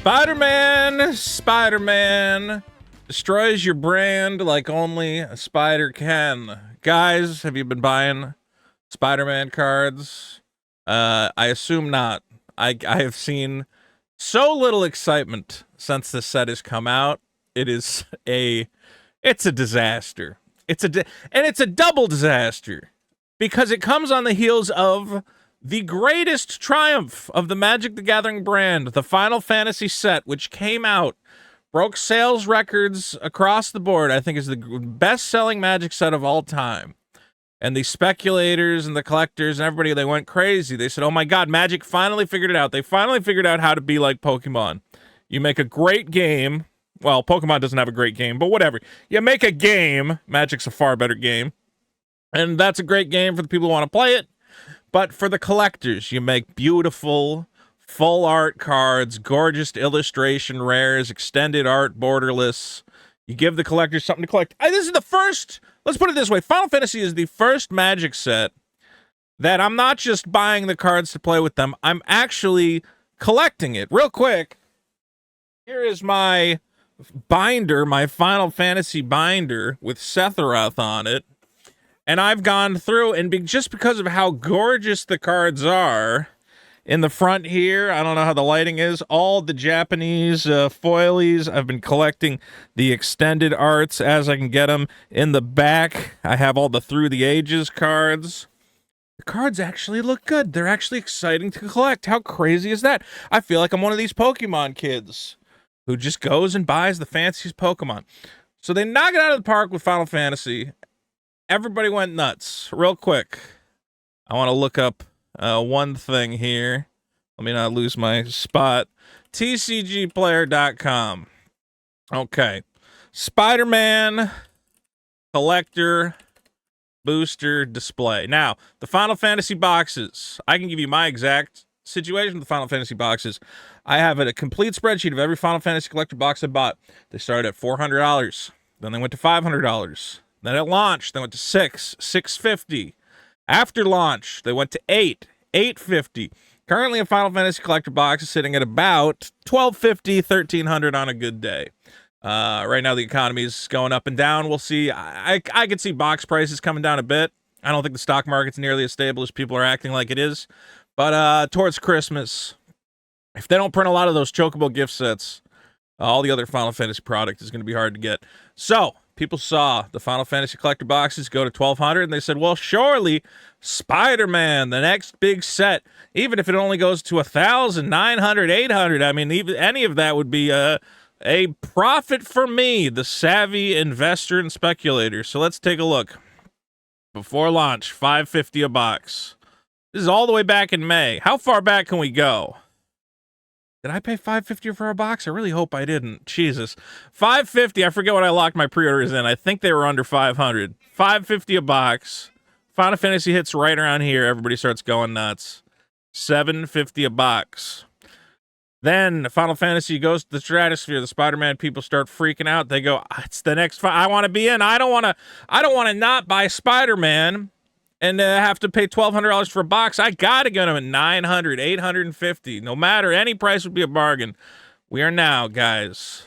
Spider-Man destroys your brand like only a spider can. Guys, have you been buying Spider-Man cards? I assume not. I have seen so little excitement since the set has come out. It's a disaster. And it's a double disaster because it comes on the heels of the greatest triumph of the Magic the Gathering brand, the Final Fantasy set, which came out, broke sales records across the board. I think is the best-selling Magic set of all time. And the speculators and the collectors and everybody, they went crazy. They said, oh my God, Magic finally figured it out. They finally figured out how to be like Pokemon. You make a great game. Well, Pokemon doesn't have a great game, but whatever. You make a game. Magic's a far better game. And that's a great game for the people who want to play it. But for the collectors, you make beautiful, full art cards, gorgeous illustration rares, extended art, borderless. You give the collectors something to collect. This is the first, let's put it this way, Final Fantasy is the first Magic set that I'm not just buying the cards to play with them, I'm actually collecting it. Real quick, here is my binder, my Final Fantasy binder with Sephiroth on it. And I've gone through, and just because of how gorgeous the cards are, in the front here, I don't know how the lighting is, all the Japanese foilies. I've been collecting the extended arts as I can get them. In the back, I have all the Through the Ages cards. The cards actually look good. They're actually exciting to collect. How crazy is that? I feel like I'm one of these Pokemon kids who just goes and buys the fanciest Pokemon. So they knock it out of the park with Final Fantasy. Everybody went nuts. Real quick, I want to look up one thing here. Let me not lose my spot. TCGplayer.com. Okay. Spider-Man collector booster display. Now, the Final Fantasy boxes. I can give you my exact situation with the Final Fantasy boxes. I have a complete spreadsheet of every Final Fantasy collector box I bought. They started at $400. Then they went to $500. Then at launch, they went to $650. After launch, they went to $850. Currently, a Final Fantasy collector box is sitting at about $1,250, $1,300 on a good day. Right now, the economy is going up and down. We'll see. I could see box prices coming down a bit. I don't think the stock market's nearly as stable as people are acting like it is. But towards Christmas, if they don't print a lot of those Chocobo gift sets, all the other Final Fantasy product is going to be hard to get. So, people saw the Final Fantasy collector boxes go to $1,200, and they said, well, surely Spider-Man, the next big set, even if it only goes to $1,000, $900, $800, I mean, even any of that would be a profit for me, the savvy investor and speculator. So let's take a look. Before launch, $550 a box. This is all the way back in May. How far back can we go? Did I pay $550 for a box? I really hope I didn't. Jesus. $550. I forget what I locked my pre-orders in. I think they were under $500. $550 a box. Final Fantasy hits right around here. Everybody starts going nuts. $750 a box. Then Final Fantasy goes to the stratosphere. The Spider-Man people start freaking out. They go, it's the next I want to be in. I don't want to not buy Spider-Man and have to pay $1,200 for a box. I gotta get them at $900, $850. No matter, any price would be a bargain. We are now, guys.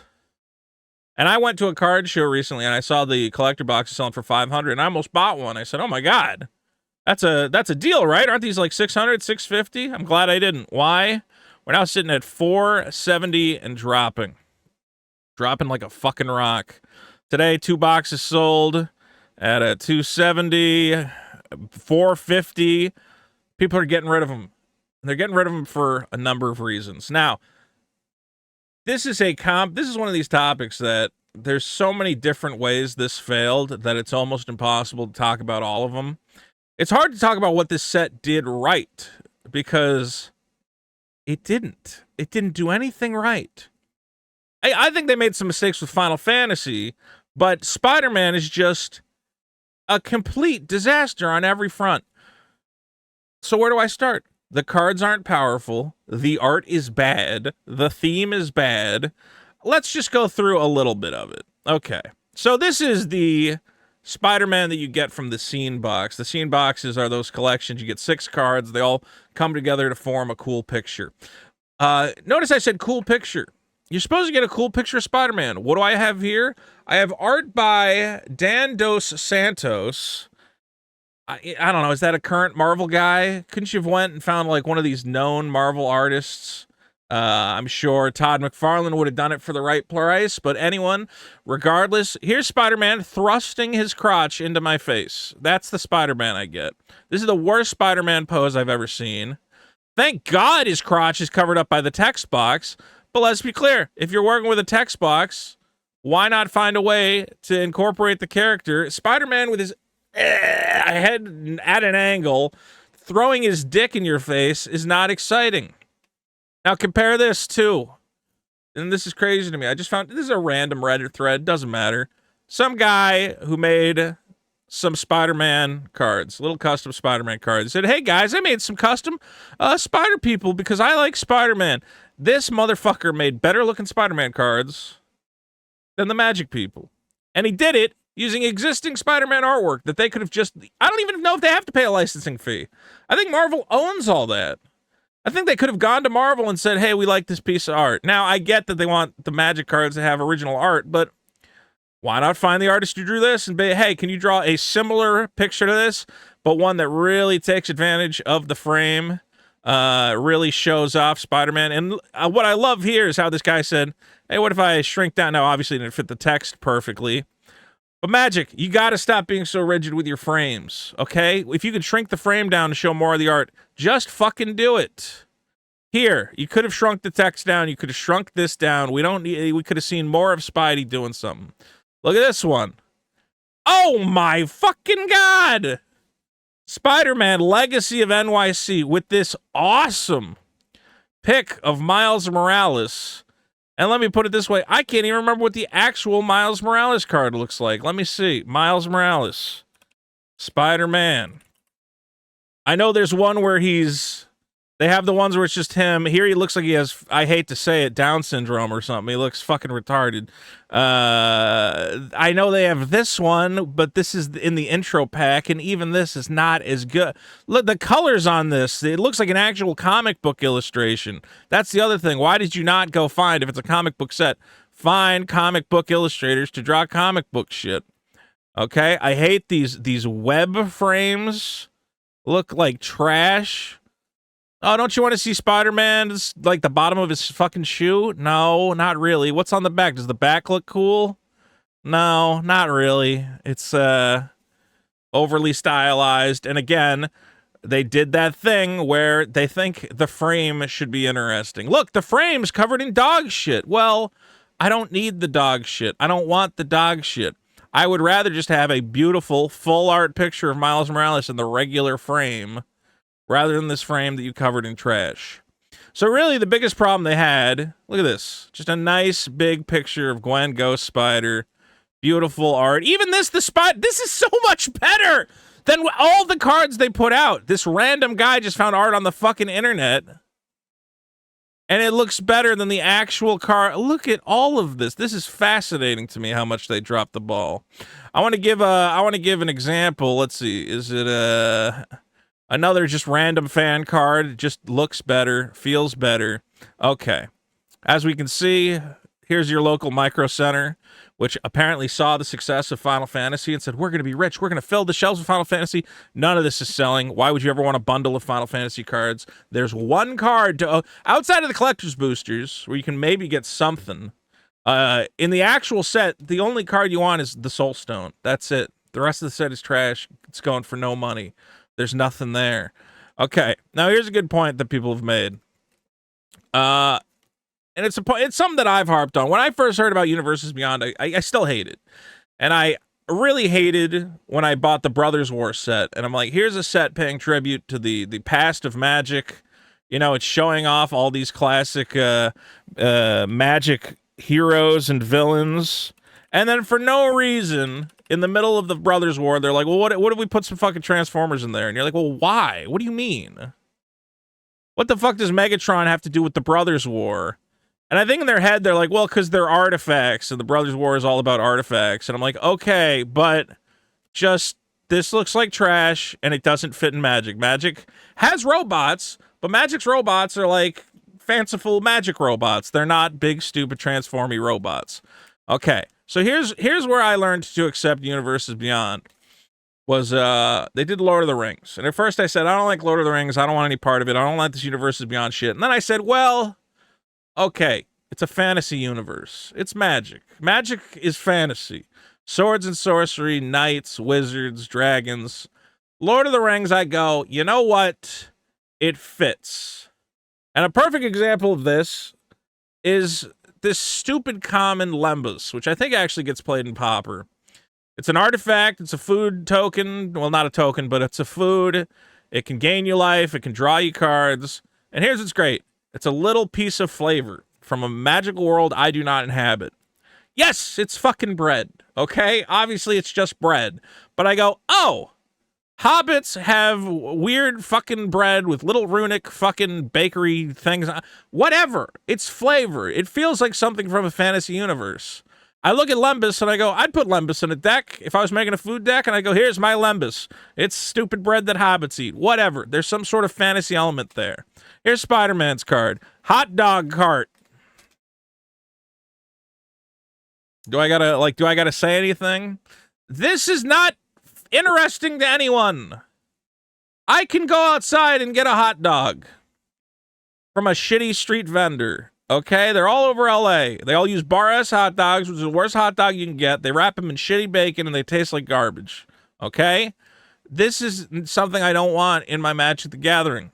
And I went to a card show recently, and I saw the collector boxes selling for $500, and I almost bought one. I said, oh my God, that's a deal, right? Aren't these like $600, $650? I'm glad I didn't. Why? We're now sitting at $470 and dropping like a fucking rock. Today, 2 boxes sold at a $270. $450. People are getting rid of them. And they're getting rid of them for a number of reasons. Now, this is one of these topics that there's so many different ways this failed that it's almost impossible to talk about all of them. It's hard to talk about what this set did right because it didn't. It didn't do anything right. I think they made some mistakes with Final Fantasy, but Spider-Man is just a complete disaster on every front. So where do I start? The cards aren't powerful. The art is bad. The theme is bad. Let's just go through a little bit of it. Okay. So this is the Spider-Man that you get from the scene box. The scene boxes are those collections. You get 6 cards. They all come together to form a cool picture. Notice I said cool picture. you're supposed to get a cool picture of Spider-Man. What do I have here? I have art by Dan Dos Santos. I don't know. Is that a current Marvel guy? Couldn't you have went and found like one of these known Marvel artists? I'm sure Todd McFarlane would have done it for the right price, but anyone, regardless, here's Spider-Man thrusting his crotch into my face. That's the Spider-Man I get. This is the worst Spider-Man pose I've ever seen. Thank God his crotch is covered up by the text box, but let's be clear. If you're working with a text box, why not find a way to incorporate the character? Spider-Man with his head at an angle, throwing his dick in your face is not exciting. Now compare this to, and this is crazy to me. I just found this is a random Reddit thread. Doesn't matter. Some guy who made some Spider-Man cards, little custom Spider-Man cards. He said, "Hey guys, I made some custom Spider people because I like Spider-Man." This motherfucker made better looking Spider-Man cards than the Magic people, and he did it using existing Spider-Man artwork that they could have just, I don't even know if they have to pay a licensing fee. I think Marvel owns all that. I think they could have gone to Marvel and said, hey, we like this piece of art. Now, I get that they want the Magic cards to have original art, but why not find the artist who drew this and be, hey, can you draw a similar picture to this, but one that really takes advantage of the frame, really shows off Spider-Man? And what I love here is how this guy said, hey, what if I shrink down? Now, obviously, it didn't fit the text perfectly. But Magic, you got to stop being so rigid with your frames, okay? If you could shrink the frame down to show more of the art, just fucking do it. Here, you could have shrunk the text down. You could have shrunk this down. We could have seen more of Spidey doing something. Look at this one. Oh my fucking God! Spider-Man Legacy of NYC with this awesome pic of Miles Morales. And let me put it this way. I can't even remember what the actual Miles Morales card looks like. Let me see. Miles Morales. Spider-Man. I know there's one where they have the ones where it's just him. Here he looks like he has, I hate to say it, Down syndrome or something. He looks fucking retarded. I know they have this one, but this is in the intro pack, and even this is not as good. Look, the colors on this, it looks like an actual comic book illustration. That's the other thing. Why did you not go find, if it's a comic book set, find comic book illustrators to draw comic book shit? Okay? I hate these web frames. Look like trash. Oh, don't you want to see Spider-Man's, like, the bottom of his fucking shoe? No, not really. What's on the back? Does the back look cool? No, not really. It's, overly stylized. And again, they did that thing where they think the frame should be interesting. Look, the frame's covered in dog shit. Well, I don't need the dog shit. I don't want the dog shit. I would rather just have a beautiful, full art picture of Miles Morales in the regular frame, rather than this frame that you covered in trash. So really, the biggest problem they had, look at this. Just a nice, big picture of Gwen Ghost Spider. Beautiful art. Even this is so much better than all the cards they put out. This random guy just found art on the fucking internet, and it looks better than the actual card. Look at all of this. This is fascinating to me how much they dropped the ball. I want to give an example. Let's see. Is it another just random fan card? It just looks better, feels better. Okay. As we can see, here's your local Micro Center, which apparently saw the success of Final Fantasy and said, we're going to be rich. We're going to fill the shelves with Final Fantasy. None of this is selling. Why would you ever want a bundle of Final Fantasy cards? There's one card to outside of the collector's boosters where you can maybe get something. In the actual set, the only card you want is the Soul Stone. That's it. The rest of the set is trash. It's going for no money. There's nothing there. Okay, now here's a good point that people have made. And it's something that I've harped on. When I first heard about Universes Beyond, I still hate it. And I really hated when I bought the Brothers War set. And I'm like, here's a set paying tribute to the past of Magic. You know, it's showing off all these classic Magic heroes and villains. And then for no reason, in the middle of the Brothers War, they're like, well, what if we put some fucking Transformers in there? And you're like, well, why? What do you mean? What the fuck does Megatron have to do with the Brothers War? And I think in their head, they're like, well, because they're artifacts, and the Brothers War is all about artifacts. And I'm like, okay, but just, this looks like trash, and it doesn't fit in Magic. Magic has robots, but Magic's robots are like fanciful magic robots. They're not big, stupid, transformy robots. Okay, so here's where I learned to accept Universes Beyond. Was they did Lord of the Rings. And at first I said, I don't like Lord of the Rings. I don't want any part of it. I don't like this Universes Beyond shit. And then I said, well, okay, it's a fantasy universe. It's magic. Magic is fantasy. Swords and sorcery, knights, wizards, dragons. Lord of the Rings, I go, you know what? It fits. And a perfect example of this is this stupid common Lembas, which I think actually gets played in Pauper. It's an artifact. It's a food token. Well, not a token, but it's a food. It can gain you life. It can draw you cards. And here's what's great. It's a little piece of flavor from a magical world I do not inhabit. Yes, it's fucking bread, okay? Obviously, it's just bread. But I go, oh, hobbits have weird fucking bread with little runic fucking bakery things. Whatever. It's flavor. It feels like something from a fantasy universe. I look at Lembas and I go, I'd put Lembas in a deck if I was making a food deck, and I go, here's my Lembas. It's stupid bread that hobbits eat. Whatever. There's some sort of fantasy element there. Here's Spider-Man's card. Hot dog cart. Do I gotta say anything? This is not interesting to anyone. I can go outside and get a hot dog from a shitty street vendor. Okay, they're all over LA. They all use Bar S hot dogs, which is the worst hot dog you can get. They wrap them in shitty bacon and they taste like garbage. Okay? This is something I don't want in my Magic the Gathering.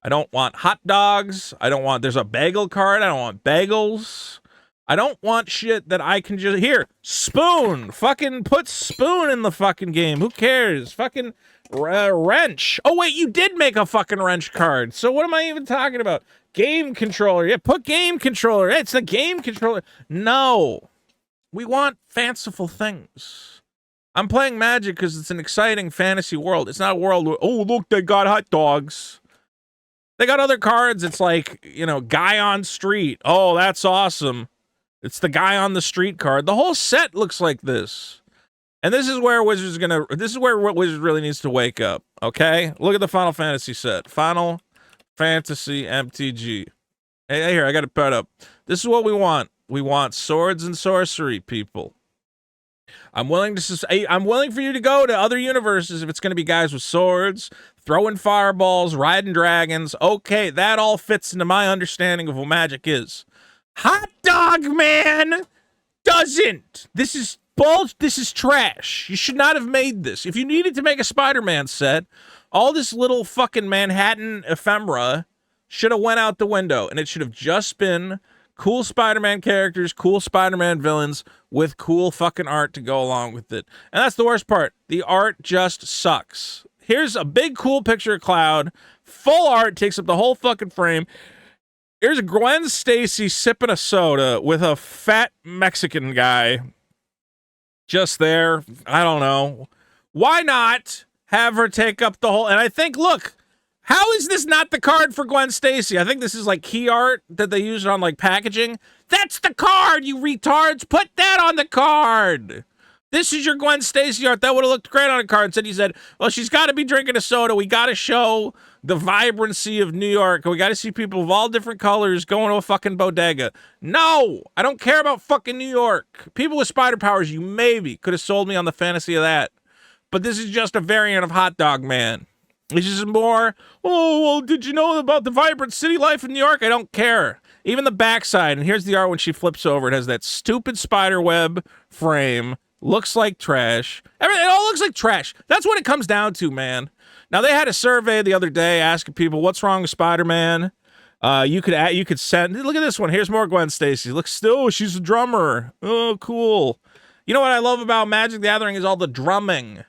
I don't want hot dogs. There's a bagel card. I don't want bagels. I don't want shit that I can just, here, spoon. Fucking put spoon in the fucking game. Who cares? Fucking wrench. Oh, wait, you did make a fucking wrench card. So what am I even talking about? Game controller. Yeah, put game controller. It's a game controller. No. We want fanciful things. I'm playing Magic because it's an exciting fantasy world. It's not a world where, oh, look, they got hot dogs. They got other cards. It's like, you know, guy on street. Oh, that's awesome. It's the guy on the street card. The whole set looks like this. And this is where Wizards really needs to wake up. Okay? Look at the Final Fantasy set. Final Fantasy MTG. Hey, here, I got it put up. This is what we want. We want swords and sorcery, people. I'm willing for you to go to other universes if it's going to be guys with swords, throwing fireballs, riding dragons. Okay, that all fits into my understanding of what Magic is. Hot Dog Man doesn't. This is bullshit. This is trash. You should not have made this. If you needed to make a Spider-Man set, all this little fucking Manhattan ephemera should have went out the window, and it should have just been cool Spider-Man characters, cool Spider-Man villains with cool fucking art to go along with it. And that's the worst part. The art just sucks. Here's a big cool picture of Cloud. Full art takes up the whole fucking frame. Here's Gwen Stacy sipping a soda with a fat Mexican guy just there. I don't know. Why not have her take up the whole... And I think, look, how is this not the card for Gwen Stacy? I think this is like key art that they use on like packaging. That's the card, you retards. Put that on the card. This is your Gwen Stacy art. That would have looked great on a card. Instead, he said, well, she's got to be drinking a soda. We got to show the vibrancy of New York. We got to see people of all different colors going to a fucking bodega. No, I don't care about fucking New York. People with spider powers, you maybe could have sold me on the fantasy of that. But this is just a variant of Hot Dog Man. This is more, oh, well, did you know about the vibrant city life in New York? I don't care. Even the backside, and here's the art when she flips over. It has that stupid spider web frame. Looks like trash. Everything, it all looks like trash. That's what it comes down to, man. Now, they had a survey the other day asking people, what's wrong with Spider-Man? You could send, look at this one. Here's more Gwen Stacy. Look, still, she's a drummer. Oh, cool. You know what I love about Magic the Gathering is all the drumming.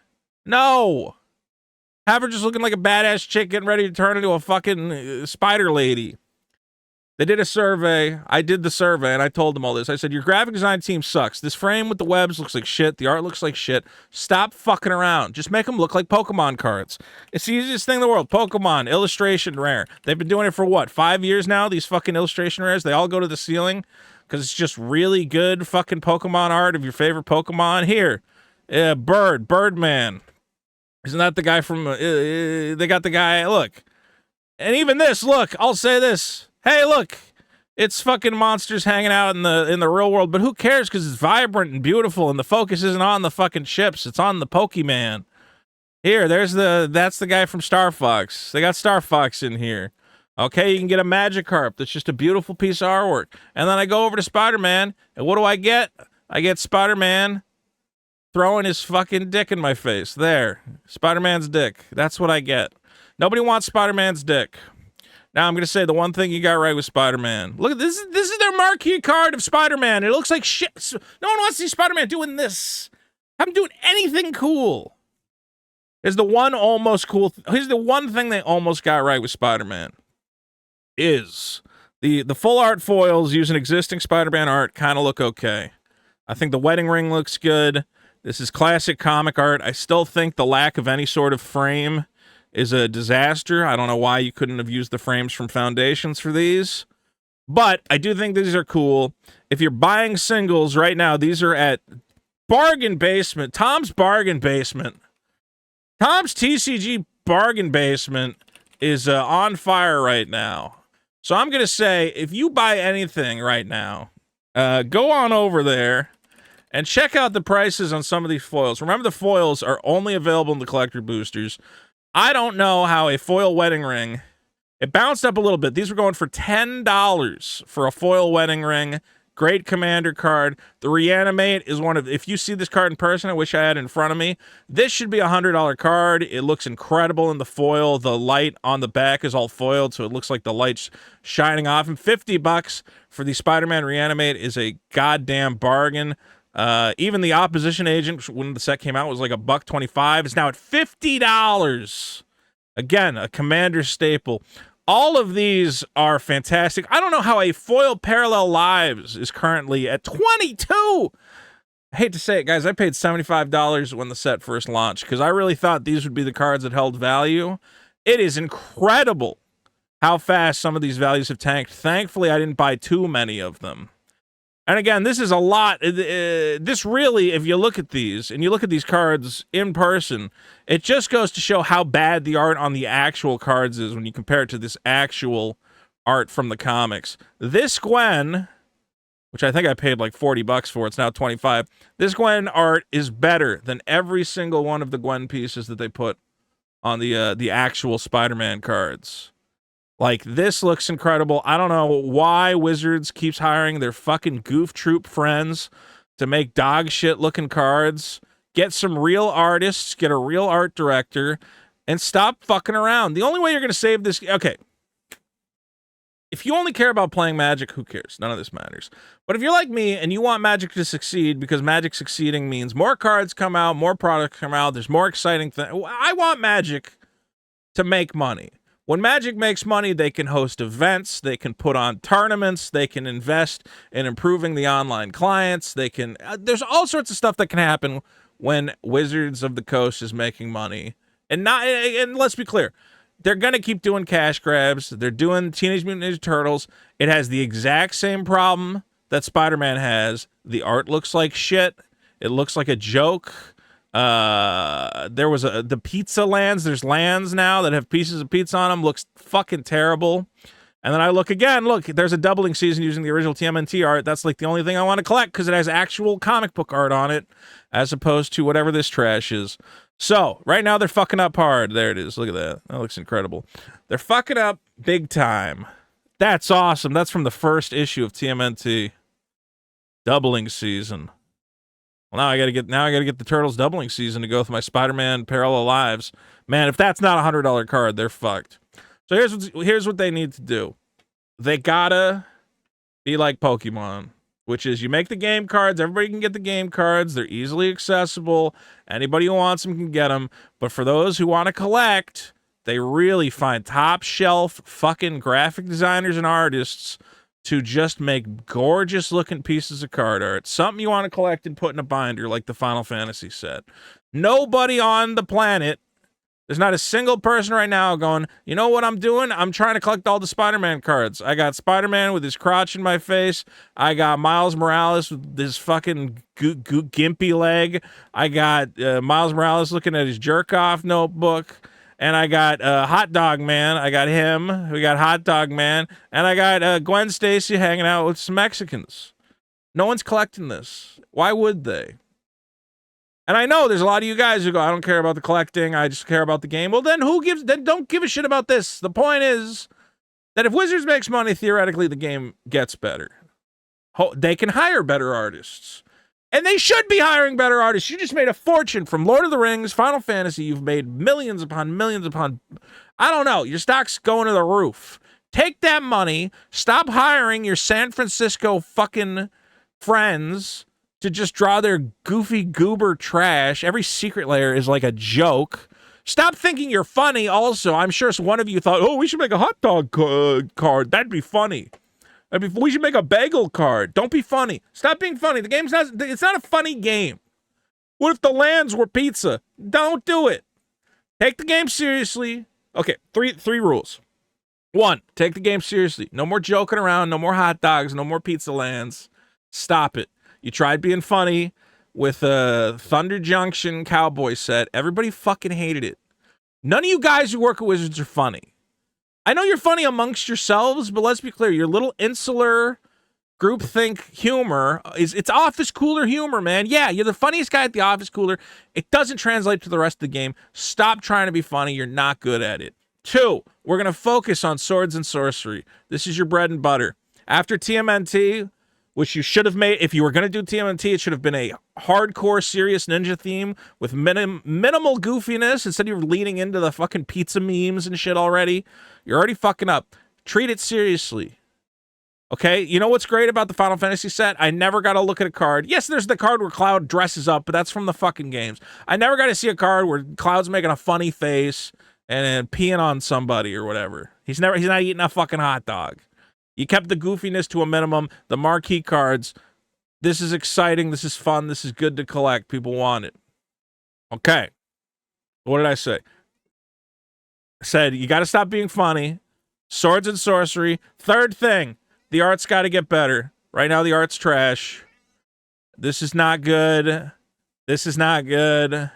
No. Have her just looking like a badass chick getting ready to turn into a fucking spider lady. They did a survey. I did the survey, and I told them all this. I said, your graphic design team sucks. This frame with the webs looks like shit. The art looks like shit. Stop fucking around. Just make them look like Pokemon cards. It's the easiest thing in the world. Pokemon, illustration rare. They've been doing it for, what, 5 years now? These fucking illustration rares, they all go to the ceiling because it's just really good fucking Pokemon art of your favorite Pokemon. Here, Birdman. Isn't that the guy from, they got the guy, look. And even this, look, I'll say this. Hey, look, it's fucking monsters hanging out in the real world, but who cares? Because it's vibrant and beautiful, and the focus isn't on the fucking ships; it's on the Pokemon. Here, that's the guy from Star Fox. They got Star Fox in here. Okay, you can get a Magikarp. That's just a beautiful piece of artwork. And then I go over to Spider-Man, and what do I get? I get Spider-Man throwing his fucking dick in my face. There, Spider-Man's dick. That's what I get. Nobody wants Spider-Man's dick. Now I'm gonna say the one thing you got right with Spider-Man. Look at this. This is their marquee card of Spider-Man. It looks like shit. No one wants to see Spider-Man doing this. I'm doing anything cool. Here's the one almost cool. Here's the one thing they almost got right with Spider-Man. Is the full art foils using existing Spider-Man art kind of look okay. I think the wedding ring looks good. This is classic comic art. I still think the lack of any sort of frame is a disaster. I don't know why you couldn't have used the frames from Foundations for these. But I do think these are cool. If you're buying singles right now, these are at Bargain Basement. Tom's Bargain Basement. Tom's TCG Bargain Basement is on fire right now. So I'm going to say, if you buy anything right now, go on over there and check out the prices on some of these foils. Remember, the foils are only available in the collector boosters. I don't know how a foil wedding ring, it bounced up a little bit. These were going for $10 for a foil wedding ring. Great commander card. The Reanimate is one of, if you see this card in person, I wish I had it in front of me. This should be a $100 card. It looks incredible in the foil. The light on the back is all foiled, so it looks like the light's shining off. And $50 for the Spider-Man Reanimate is a goddamn bargain. Even the Opposition Agent, when the set came out, was like $1.25. It's now at $50. Again, a commander staple. All of these are fantastic. I don't know how a foil Parallel Lives is currently at $22. I hate to say it, guys. I paid $75 when the set first launched because I really thought these would be the cards that held value. It is incredible how fast some of these values have tanked. Thankfully, I didn't buy too many of them. And again, this is a lot. This really, if you look at these, and you look at these cards in person, it just goes to show how bad the art on the actual cards is when you compare it to this actual art from the comics. This Gwen, which I think I paid like $40 for, it's now $25. This Gwen art is better than every single one of the Gwen pieces that they put on the actual Spider-Man cards. Like, this looks incredible. I don't know why Wizards keeps hiring their fucking goof troop friends to make dog shit looking cards. Get some real artists, get a real art director, and stop fucking around. The only way you're going to save this... Okay. If you only care about playing Magic, who cares? None of this matters. But if you're like me and you want Magic to succeed, because Magic succeeding means more cards come out, more products come out, there's more exciting things. I want Magic to make money. When Magic makes money, they can host events, they can put on tournaments, they can invest in improving the online clients, they can... there's all sorts of stuff that can happen when Wizards of the Coast is making money. And let's be clear, they're going to keep doing cash grabs. They're doing Teenage Mutant Ninja Turtles. It has the exact same problem that Spider-Man has. The art looks like shit. It looks like a joke. There was the pizza lands. There's lands now that have pieces of pizza on them. Looks fucking terrible. And then I look again. Look, there's a doubling season using the original TMNT art. That's like the only thing I want to collect because it has actual comic book art on it, as opposed to whatever this trash is. So right now they're fucking up hard. There it is. Look at that. That looks incredible. They're fucking up big time. That's awesome. That's from the first issue of TMNT. Doubling season. Well, now I gotta get the Turtles doubling season to go with my Spider-Man Parallel Lives. Man, if that's not a $100 card, they're fucked. So here's what they need to do. They gotta be like Pokemon, which is you make the game cards. Everybody can get the game cards. They're easily accessible. Anybody who wants them can get them. But for those who want to collect, they really find top shelf fucking graphic designers and artists to just make gorgeous looking pieces of card art. Something you want to collect and put in a binder like the Final Fantasy set. Nobody on the planet, there's not a single person right now going, you know what I'm doing? I'm trying to collect all the Spider-Man cards. I got Spider-Man with his crotch in my face. I got Miles Morales with this fucking gimpy leg. I got Miles Morales looking at his jerk-off notebook. and I got Hot Dog Man. I got him. We got Hot Dog Man, and I got Gwen Stacy hanging out with some Mexicans. No one's collecting this. Why would they? And I know there's a lot of you guys who go, I don't care about the collecting. I just care about the game. Well, then then don't give a shit about this. The point is that if Wizards makes money, theoretically, the game gets better. They can hire better artists. And they should be hiring better artists. You just made a fortune from Lord of the Rings, Final Fantasy. You've made millions upon millions upon, I don't know, your stock's going to the roof. Take that money. Stop hiring your San Francisco fucking friends to just draw their goofy goober trash. Every secret layer is like a joke. Stop thinking you're funny also. I'm sure one of you thought, oh, we should make a hot dog card. That'd be funny. We should make a bagel card. Don't be funny. Stop being funny. The game's not, it's not a funny game. What if the lands were pizza? Don't do it. Take the game seriously. Okay, three rules. 1, take the game seriously. No more joking around. No more hot dogs. No more pizza lands. Stop it. You tried being funny with a Thunder Junction cowboy set. Everybody fucking hated it. None of you guys who work at Wizards are funny. I know you're funny amongst yourselves, but let's be clear. Your little insular groupthink humor it's office cooler humor, man. Yeah, you're the funniest guy at the office cooler. It doesn't translate to the rest of the game. Stop trying to be funny. You're not good at it. 2, we're going to focus on swords and sorcery. This is your bread and butter. After TMNT, which you should have made, if you were going to do TMNT, it should have been a hardcore, serious ninja theme with minimal goofiness. Instead, you're leaning into the fucking pizza memes and shit already. You're already fucking up. Treat it seriously. Okay? You know what's great about the Final Fantasy set? I never got to look at a card. Yes, there's the card where Cloud dresses up, but that's from the fucking games. I never got to see a card where Cloud's making a funny face and then peeing on somebody or whatever. He's not eating a fucking hot dog. You kept the goofiness to a minimum. The marquee cards, this is exciting. This is fun. This is good to collect. People want it. Okay. What did I say? I said, you got to stop being funny. Swords and sorcery. 3rd thing, the art's got to get better. Right now, the art's trash. This is not good. This is not good.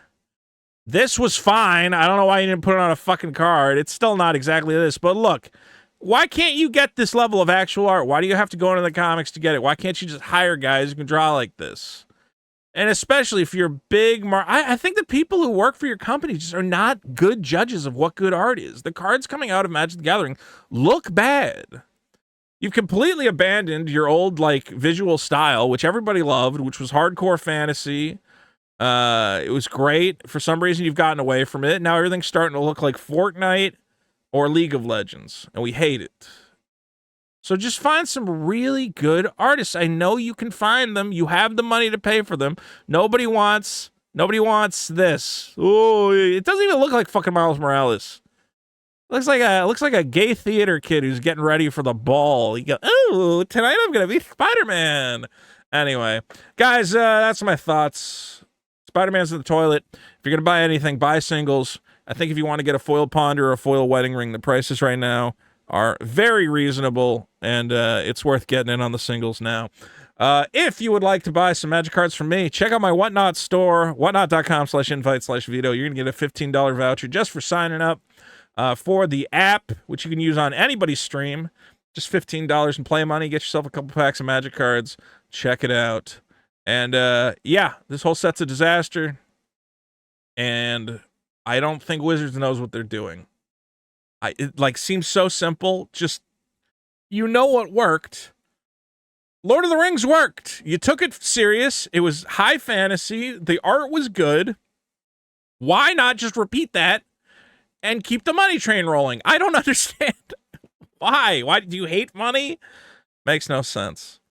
This was fine. I don't know why you didn't put it on a fucking card. It's still not exactly this. But look, why can't you get this level of actual art? Why do you have to go into the comics to get it? Why can't you just hire guys who can draw like this? And especially if you're big, I think the people who work for your company just are not good judges of what good art is. The cards coming out of Magic the Gathering look bad. You've completely abandoned your old like visual style, which everybody loved, which was hardcore fantasy. It was great. For some reason, you've gotten away from it. Now everything's starting to look like Fortnite or League of Legends, and we hate it. So just find some really good artists. I know you can find them. You have the money to pay for them. Nobody wants this. Oh, it doesn't even look like fucking Miles Morales. Looks like a gay theater kid who's getting ready for the ball. You go, oh, tonight I'm gonna be Spider-Man. Anyway, guys, that's my thoughts. Spider-Man's in the toilet. If you're gonna buy anything, buy singles. I think if you want to get a foil ponder or a foil wedding ring, the prices right now are very reasonable, and it's worth getting in on the singles now. If you would like to buy some Magic cards from me, check out my Whatnot store, whatnot.com/invite/Vito. You're going to get a $15 voucher just for signing up for the app, which you can use on anybody's stream. Just $15 in play money. Get yourself a couple packs of Magic cards. Check it out. And yeah, this whole set's a disaster. And I don't think Wizards knows what they're doing. It like seems so simple. Just, you know what worked. Lord of the Rings worked. You took it serious. It was high fantasy. The art was good. Why not just repeat that and keep the money train rolling? I don't understand. Why? Why do you hate money? Makes no sense.